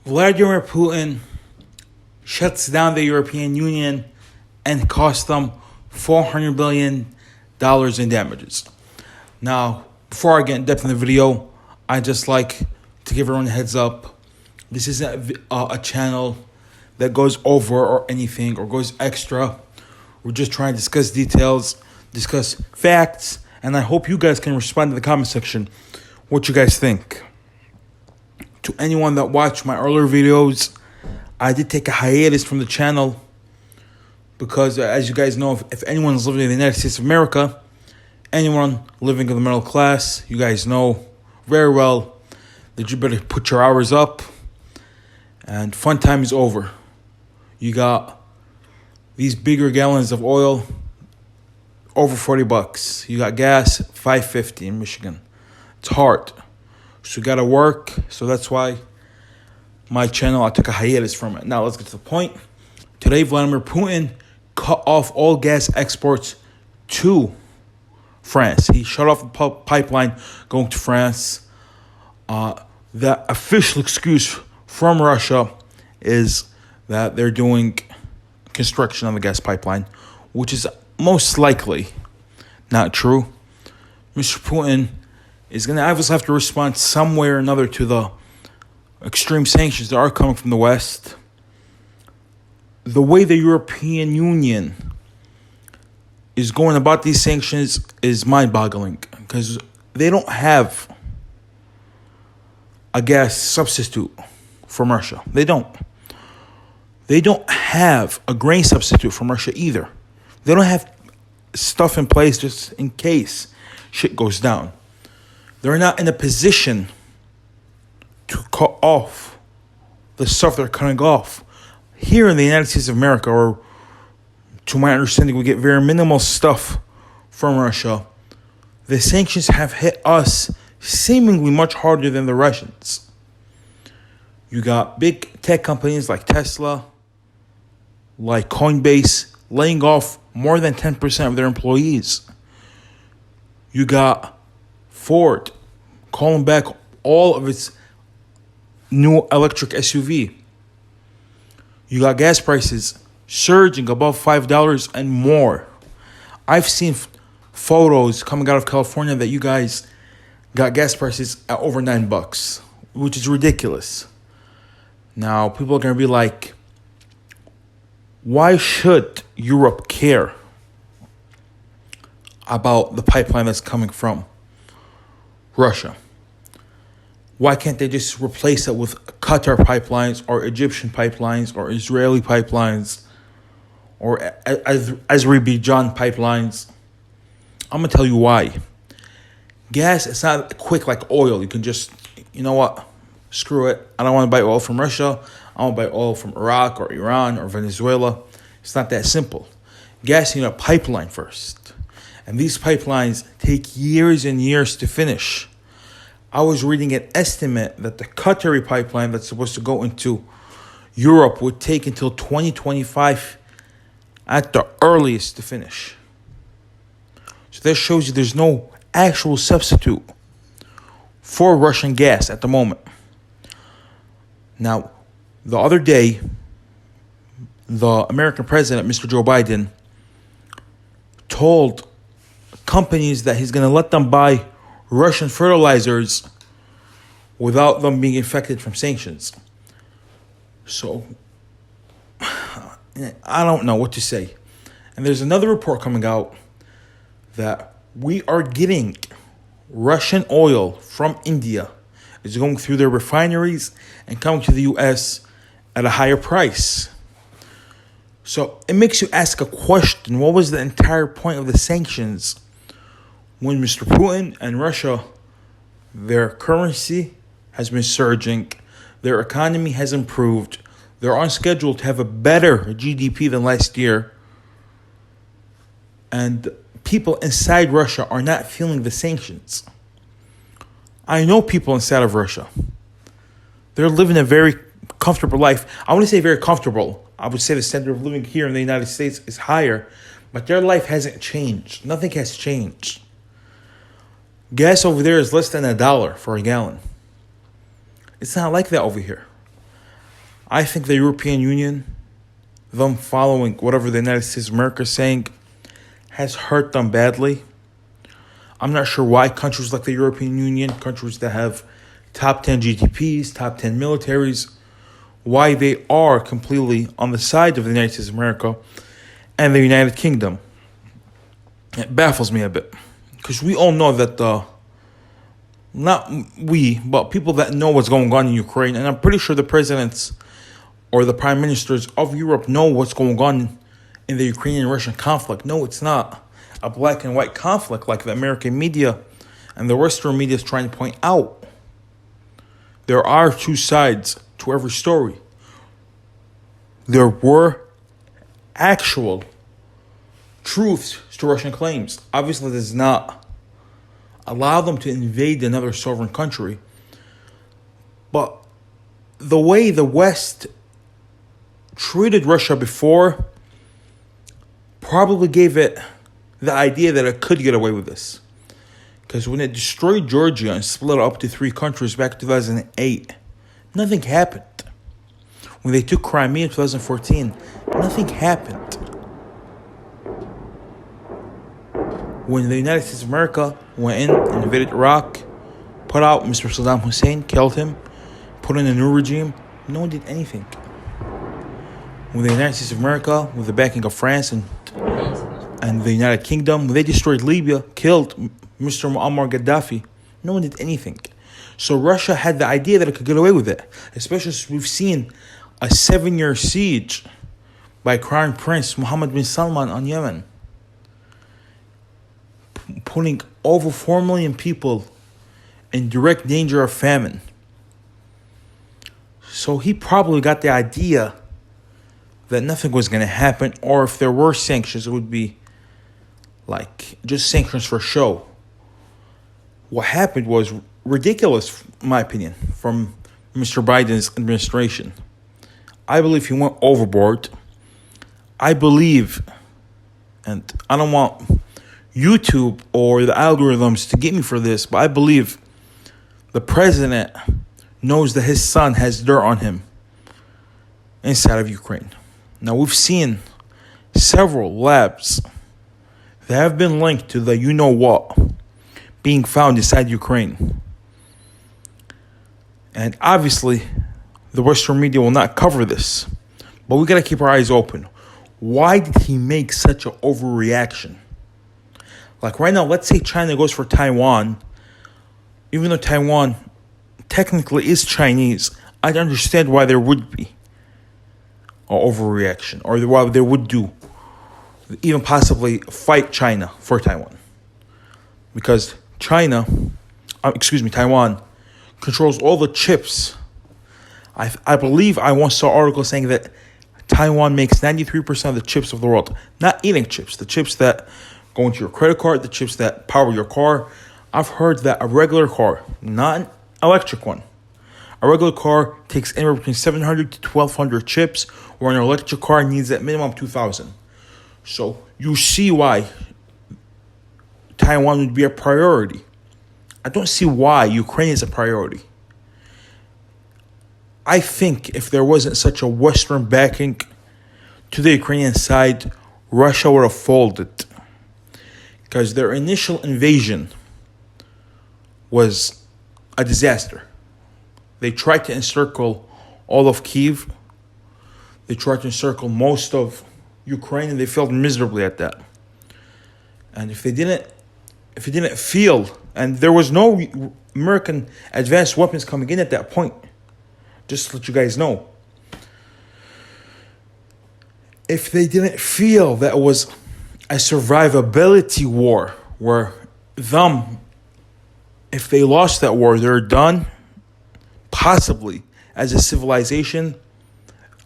Vladimir Putin shuts down the European Union and costs them $400 billion in damages. Now, before I get in depth in the video, I just like to give everyone a heads up. This isn't a channel that goes over or anything or goes extra. We're just trying to discuss details, discuss facts, and I hope you guys can respond in the comment section what you guys think. To anyone that watched my earlier videos, I did take a hiatus from the channel because, as you guys know, if anyone's living in the United States of America, anyone living in the middle class, you guys know very well that you better put your hours up and fun time is over. You got these bigger gallons of oil, over $40. You got gas, $5.50 in Michigan. It's hard. So you gotta work. So that's why my channel, I took a hiatus from it. Now let's get to the point. Today, Vladimir Putin cut off all gas exports to France. He shut off the pipeline going to France. The official excuse from Russia is that they're doing construction on the gas pipeline, which is most likely not true. Mr. Putin is going to obviously have to respond some way or another to the extreme sanctions that are coming from the West. The way the European Union is going about these sanctions is mind-boggling because they don't have a gas substitute from Russia. They don't. They don't have a grain substitute from Russia either. They don't have stuff in place just in case shit goes down. They're not in a position to cut off the stuff they're cutting off. Here in the United States of America, or to my understanding, we get very minimal stuff from Russia. The sanctions have hit us seemingly much harder than the Russians. You got big tech companies like Tesla, like Coinbase, laying off more than 10% of their employees. You got Ford calling back all of its new electric SUV. You got gas prices surging above $5 and more. I've seen photos coming out of California that you guys got gas prices at over $9, which is ridiculous. Now, people are going to be like, why should Europe care about the pipeline that's coming from Russia? Why can't they just replace it with Qatar pipelines or Egyptian pipelines or Israeli pipelines or Azerbaijan pipelines? I'm going to tell you why. Gas, it's not quick like oil. You can just, you know what, screw it. I don't want to buy oil from Russia. I want to buy oil from Iraq or Iran or Venezuela. It's not that simple. Gas, you need a pipeline first. And these pipelines take years and years to finish. I was reading an estimate that the Qatari pipeline that's supposed to go into Europe would take until 2025 at the earliest to finish. So that shows you there's no actual substitute for Russian gas at the moment. Now, the other day, the American president, Mr. Joe Biden, told companies that he's going to let them buy Russian fertilizers without them being affected from sanctions. So, I don't know what to say. And there's another report coming out that we are getting Russian oil from India. It's going through their refineries and coming to the U.S. at a higher price. So it makes you ask a question. What was the entire point of the sanctions when Mr. Putin and Russia, their currency has been surging, their economy has improved, they're on schedule to have a better GDP than last year, and people inside Russia are not feeling the sanctions? I know people inside of Russia. They're living a very comfortable life. I wouldn't say very comfortable. I would say the standard of living here in the United States is higher, but their life hasn't changed. Nothing has changed. Gas over there is less than $1 for a gallon. It's not like that over here. I think the European Union, them following whatever the United States of America is saying, has hurt them badly. I'm not sure why countries like the European Union, countries that have top 10 GDPs, top 10 militaries, why they are completely on the side of the United States of America and the United Kingdom. It baffles me a bit. Because we all know that not we, but people that know what's going on in Ukraine, and I'm pretty sure the presidents or the prime ministers of Europe know what's going on in the Ukrainian-Russian conflict. No, it's not a black and white conflict like the American media and the Western media is trying to point out. There are two sides to every story. There were actual truths to Russian claims. Obviously, this does not allow them to invade another sovereign country. But the way the West treated Russia before probably gave it the idea that it could get away with this. Because when it destroyed Georgia and split it up to 3 countries back in 2008, nothing happened. When they took Crimea in 2014, nothing happened. When the United States of America went in and invaded Iraq, put out Mr. Saddam Hussein, killed him, put in a new regime, no one did anything. When the United States of America, with the backing of France and the United Kingdom, when they destroyed Libya, killed Mr. Muammar Gaddafi, no one did anything. So Russia had the idea that it could get away with it, especially as we've seen a 7-year siege by Crown Prince Mohammed bin Salman on Yemen, putting over 4 million people in direct danger of famine. So he probably got the idea that nothing was going to happen, or if there were sanctions, it would be like just sanctions for show. What happened was ridiculous, in my opinion, from Mr. Biden's administration. I believe he went overboard. I believe, and I don't want YouTube or the algorithms to get me for this, but I believe the president knows that his son has dirt on him inside of Ukraine. Now, we've seen several labs that have been linked to the you-know-what being found inside Ukraine. And obviously, the Western media will not cover this. But we got to keep our eyes open. Why did he make such an overreaction? Like right now, let's say China goes for Taiwan. Even though Taiwan technically is Chinese, I understand why there would be an overreaction. Or why they would do, even possibly fight China for Taiwan. Because Taiwan controls all the chips. I believe I once saw an article saying that Taiwan makes 93% of the chips of the world. Not eating chips, the chips that go into your credit card, the chips that power your car. I've heard that a regular car, not an electric one, a regular car takes anywhere between 700 to 1,200 chips, or an electric car needs at minimum 2,000. So you see why Taiwan would be a priority. I don't see why Ukraine is a priority. I think if there wasn't such a Western backing to the Ukrainian side, Russia would have folded. Because their initial invasion was a disaster. They tried to encircle all of Kyiv. They tried to encircle most of Ukraine, and they failed miserably at that. And if they didn't feel, and there was no American advanced weapons coming in at that point, just to let you guys know, if they didn't feel that it was a survivability war where if they lost that war, they're done, possibly as a civilization,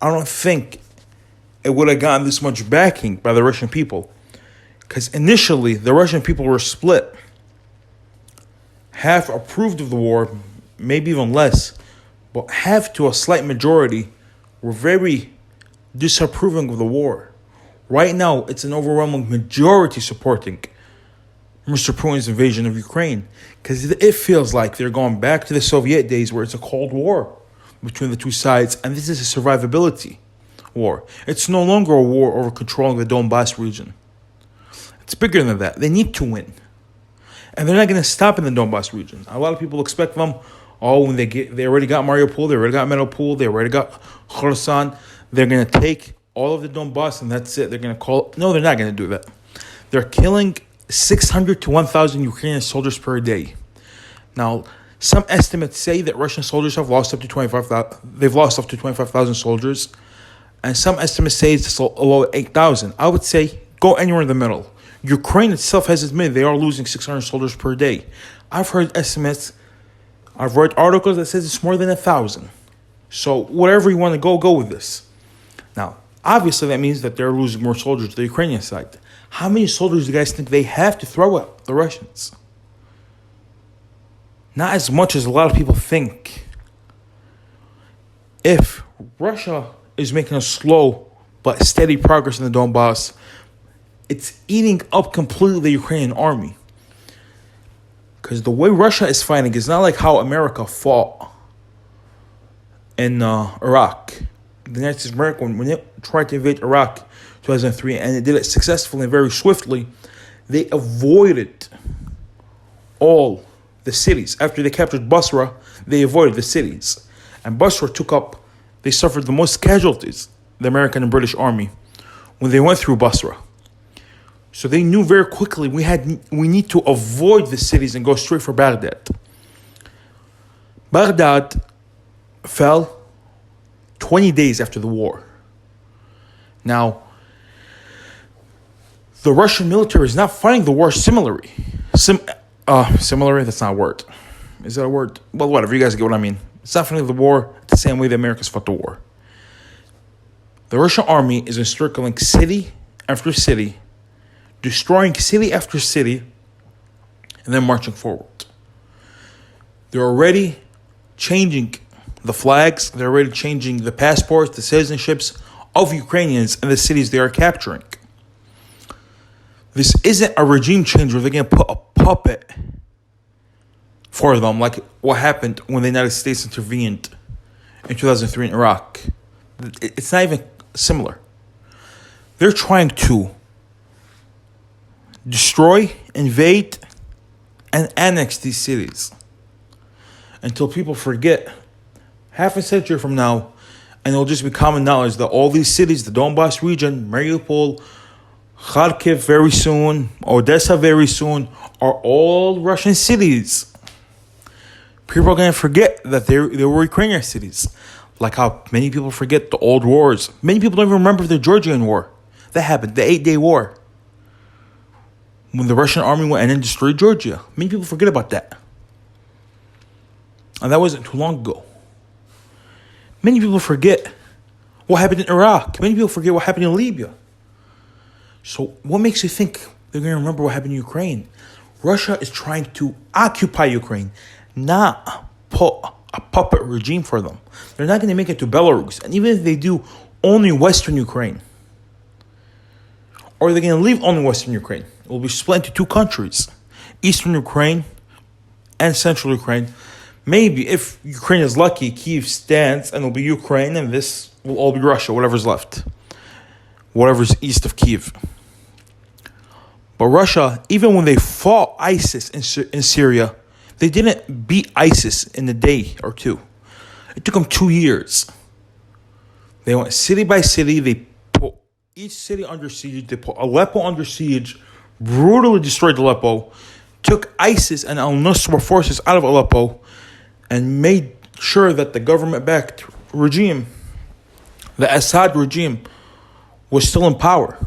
I don't think it would have gotten this much backing by the Russian people. Because initially, the Russian people were split. Half approved of the war, maybe even less, but half to a slight majority were very disapproving of the war. Right now, it's an overwhelming majority supporting Mr. Putin's invasion of Ukraine, because it feels like they're going back to the Soviet days where it's a Cold War between the two sides, and this is a survivability war. It's no longer a war over controlling the Donbass region. It's bigger than that. They need to win. And they're not going to stop in the Donbass region. A lot of people expect them, when they already got Mariupol, they already got Melitopol, they already got Kherson, they're going to take all of the Donbass and that's it. They're going to call it. No, they're not going to do that. They're killing 600 to 1,000 Ukrainian soldiers per day. Now, some estimates say that Russian soldiers have lost up to 25,000. They've lost up to 25,000 soldiers, and some estimates say it's below 8,000. I would say go anywhere in the middle. Ukraine itself has admitted they are losing 600 soldiers per day. I've heard estimates. I've read articles that says it's more than 1,000. So whatever you want to go with this. Now, obviously that means that they're losing more soldiers to the Ukrainian side. How many soldiers do you guys think they have to throw at the Russians? Not as much as a lot of people think. If Russia is making a slow but steady progress in the Donbass, it's eating up completely the Ukrainian army. Because the way Russia is fighting is not like how America fought in Iraq. The United States of America, when it tried to invade Iraq in 2003, and it did it successfully and very swiftly, they avoided all the cities. After they captured Basra, they avoided the cities. And Basra they suffered the most casualties, the American and British army, when they went through Basra. So they knew very quickly we need to avoid the cities and go straight for Baghdad. Baghdad fell 20 days after the war. Now, the Russian military is not fighting the war similarly. Similarly, that's not a word. Is that a word? Well, whatever, you guys get what I mean. It's not fighting the war the same way the Americans fought the war. The Russian army is encircling city after city, destroying city after city, and then marching forward. They're already changing the flags. They're already changing the passports, the citizenships of Ukrainians in the cities they are capturing. This isn't a regime change where they're going to put a puppet for them, like what happened when the United States intervened in 2003 in Iraq. It's not even similar. They're trying to destroy, invade, and annex these cities until people forget. Half a century from now, and it'll just be common knowledge that all these cities, the Donbass region, Mariupol, Kharkiv very soon, Odessa very soon, are all Russian cities. People are going to forget that they were Ukrainian cities. Like how many people forget the old wars. Many people don't even remember the Georgian war. That happened, the 8-day war. When the Russian army went in and destroyed Georgia. Many people forget about that. And that wasn't too long ago. Many people forget what happened in Iraq. Many people forget what happened in Libya. So what makes you think they're going to remember what happened in Ukraine? Russia is trying to occupy Ukraine, not put a puppet regime for them. They're not going to make it to Belarus. And even if they do, only Western Ukraine. Or they're going to leave only Western Ukraine. It will be split into two countries, Eastern Ukraine and Central Ukraine. Maybe if Ukraine is lucky, Kyiv stands and it'll be Ukraine, and this will all be Russia, whatever's left. Whatever's east of Kyiv. But Russia, even when they fought ISIS in Syria, they didn't beat ISIS in a day or two. It took them 2 years. They went city by city. They put each city under siege. They put Aleppo under siege, brutally destroyed Aleppo, took ISIS and al-Nusra forces out of Aleppo, and made sure that the government-backed regime, the Assad regime, was still in power.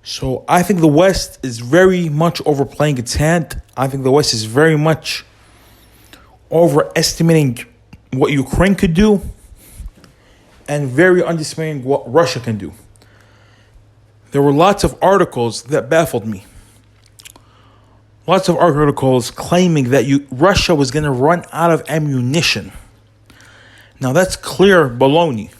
So I think the West is very much overplaying its hand. I think the West is very much overestimating what Ukraine could do and very underestimating what Russia can do. There were lots of articles that baffled me. Lots of articles claiming that Russia was going to run out of ammunition. Now that's clear baloney.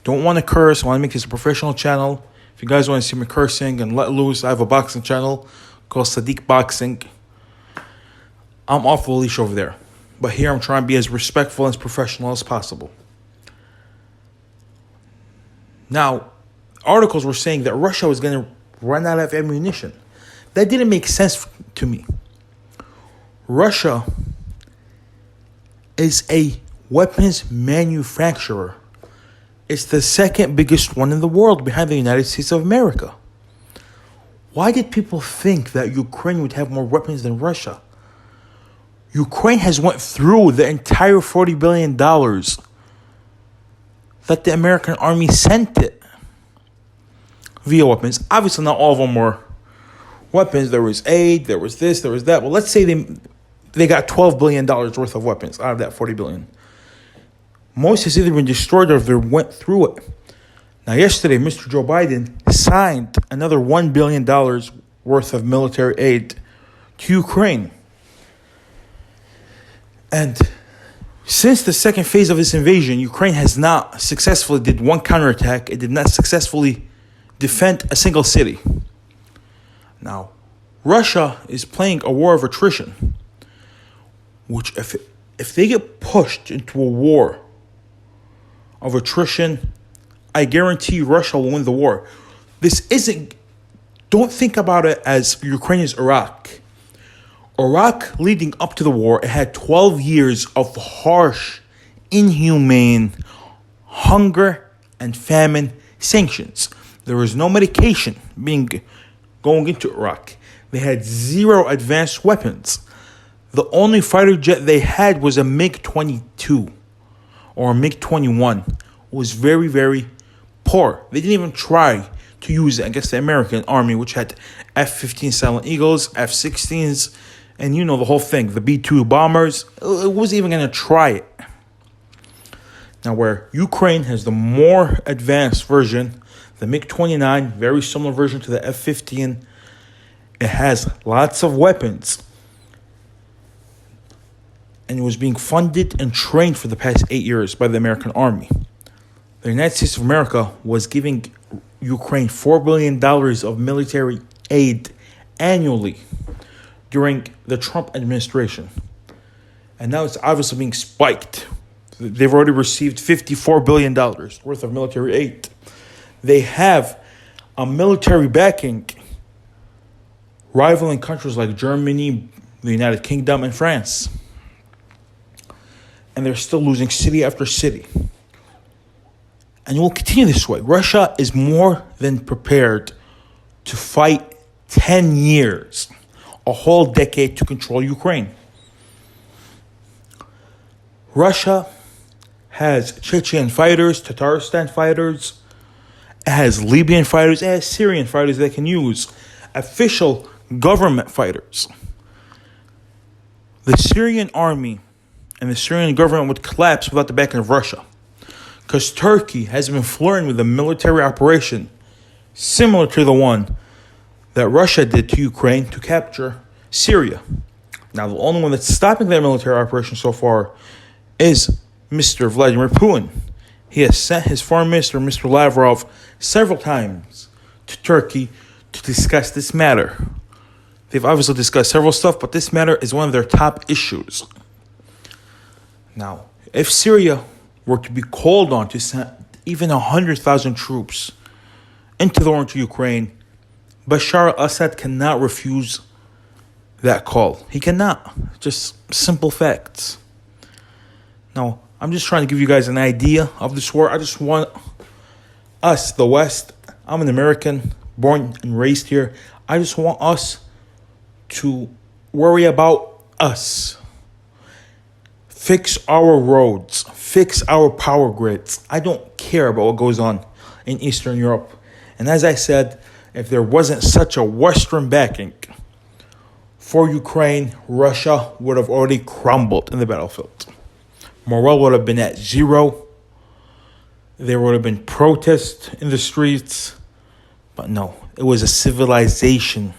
Don't want to curse. I want to make this a professional channel. If you guys want to see me cursing and let loose, I have a boxing channel called Sadiq Boxing. I'm off the leash over there. But here I'm trying to be as respectful and as professional as possible. Now, articles were saying that Russia was going to run out of ammunition. That didn't make sense to me. Russia is a weapons manufacturer. It's the second biggest one in the world behind the United States of America. Why did people think that Ukraine would have more weapons than Russia? Ukraine has went through the entire $40 billion that the American army sent it via weapons. Obviously, not all of them were weapons. There was aid, there was this, there was that. Well, let's say they got $12 billion worth of weapons out of that $40 billion. Most has either been destroyed or they went through it. Now, yesterday, Mr. Joe Biden signed another $1 billion worth of military aid to Ukraine. And since the second phase of this invasion, Ukraine has not successfully did one counterattack. It did not successfully defend a single city. Now, Russia is playing a war of attrition, which if they get pushed into a war of attrition, I guarantee Russia will win the war. Don't think about it as Ukraine is Iraq. Iraq, leading up to the war, it had 12 years of harsh, inhumane hunger and famine sanctions. There was no medication going into Iraq. They had zero advanced weapons. The only fighter jet they had was a MiG-22 or a MiG-21. It was very, very poor. They didn't even try to use it against the American army, which had F-15 Silent Eagles, F-16s, and you know the whole thing, the B-2 bombers. It wasn't even going to try it. Now, where Ukraine has the more advanced version, the MiG-29, very similar version to the F-15, it has lots of weapons. And it was being funded and trained for the past 8 years by the American army. The United States of America was giving Ukraine $4 billion of military aid annually during the Trump administration. And now it's obviously being spiked. They've already received $54 billion worth of military aid. They have a military backing rivaling countries like Germany, the United Kingdom, and France. And they're still losing city after city. And it will continue this way. Russia is more than prepared to fight 10 years, a whole decade to control Ukraine. Russia has Chechen fighters, Tatarstan fighters, it has Libyan fighters, it has Syrian fighters they can use, official government fighters. The Syrian army and the Syrian government would collapse without the backing of Russia, because Turkey has been flirting with a military operation similar to the one that Russia did to Ukraine to capture Syria. Now, the only one that's stopping that military operation so far is Mr. Vladimir Putin. He has sent his foreign minister, Mr. Lavrov, several times to Turkey to discuss this matter. They've obviously discussed several stuff, but this matter is one of their top issues. Now, if Syria were to be called on to send even 100,000 troops into the war into Ukraine, Bashar al-Assad cannot refuse that call. He cannot. Just simple facts. Now, I'm just trying to give you guys an idea of this war. I just want us, the West, I'm an American, born and raised here. I just want us to worry about us. Fix our roads. Fix our power grids. I don't care about what goes on in Eastern Europe. And as I said, if there wasn't such a Western backing for Ukraine, Russia would have already crumbled in the battlefield. Morale would have been at zero. There would have been protests in the streets. But no, it was a civilization.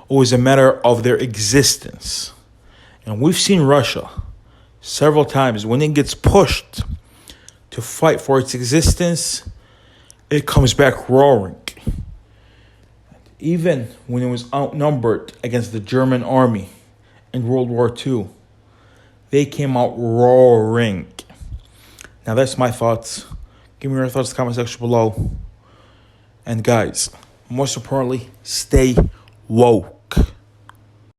It was a matter of their existence. And we've seen Russia several times. When it gets pushed to fight for its existence, it comes back roaring. Even when it was outnumbered against the German army in World War II, they came out roaring. Now, that's my thoughts. Give me your thoughts in the comment section below. And guys, most importantly, stay woke.